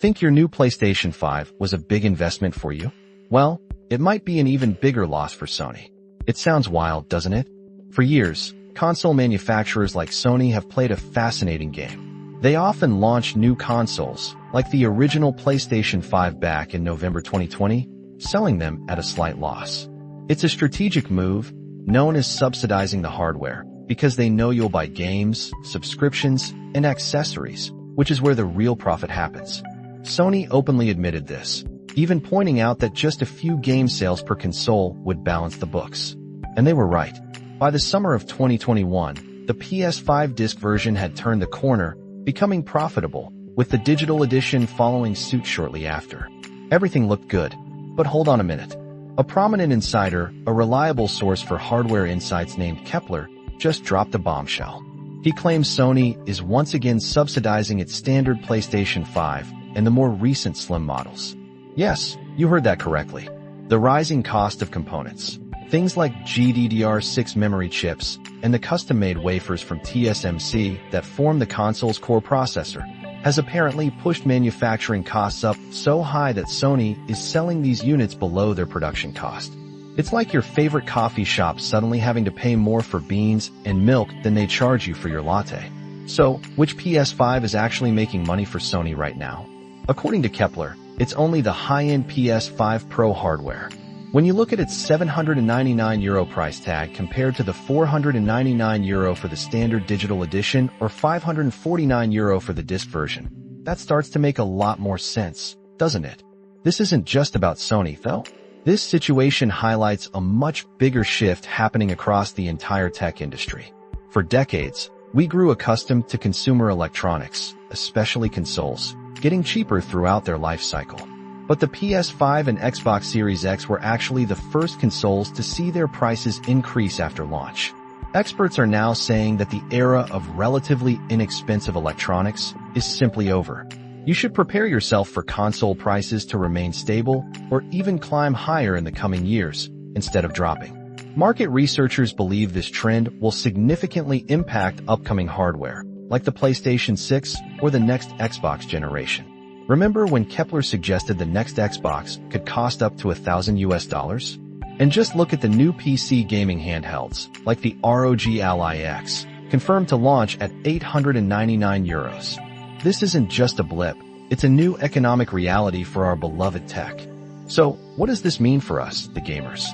Think your new PlayStation 5 was a big investment for you? Well, it might be an even bigger loss for Sony. It sounds wild, doesn't it? For years, console manufacturers like Sony have played a fascinating game. They often launch new consoles, like the original PlayStation 5 back in November 2020, selling them at a slight loss. It's a strategic move, known as subsidizing the hardware, because they know you'll buy games, subscriptions, and accessories, which is where the real profit happens. Sony openly admitted this, even pointing out that just a few game sales per console would balance the books. And they were right. By the summer of 2021, the PS5 disc version had turned the corner, becoming profitable, with the digital edition following suit shortly after. Everything looked good. But hold on a minute. A prominent insider, a reliable source for hardware insights named Kepler, just dropped a bombshell. He claims Sony is once again subsidizing its standard PlayStation 5 and the more recent Slim models. Yes, you heard that correctly. The rising cost of components, things like GDDR6 memory chips and the custom-made wafers from TSMC that form the console's core processor, has apparently pushed manufacturing costs up so high that Sony is selling these units below their production cost. It's like your favorite coffee shop suddenly having to pay more for beans and milk than they charge you for your latte. So, which PS5 is actually making money for Sony right now? According to Kepler, it's only the high-end PS5 Pro hardware. When you look at its €799 price tag compared to the €499 for the standard digital edition or €549 for the disc version, that starts to make a lot more sense, doesn't it? This isn't just about Sony, though. This situation highlights a much bigger shift happening across the entire tech industry. For decades, we grew accustomed to consumer electronics, especially consoles, getting cheaper throughout their life cycle. But the PS5 and Xbox Series X were actually the first consoles to see their prices increase after launch. Experts are now saying that the era of relatively inexpensive electronics is simply over. You should prepare yourself for console prices to remain stable or even climb higher in the coming years, instead of dropping. Market researchers believe this trend will significantly impact upcoming hardware, like the PlayStation 6 or the next Xbox generation. Remember when Kepler suggested the next Xbox could cost up to $1,000? And just look at the new PC gaming handhelds, like the ROG Ally X, confirmed to launch at €899. This isn't just a blip, it's a new economic reality for our beloved tech. So, what does this mean for us, the gamers?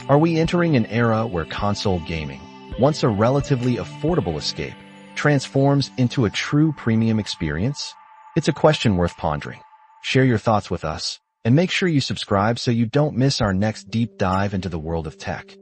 Are we entering an era where console gaming, once a relatively affordable escape, transforms into a true premium experience? It's a question worth pondering. Share your thoughts with us, and make sure you subscribe so you don't miss our next deep dive into the world of tech.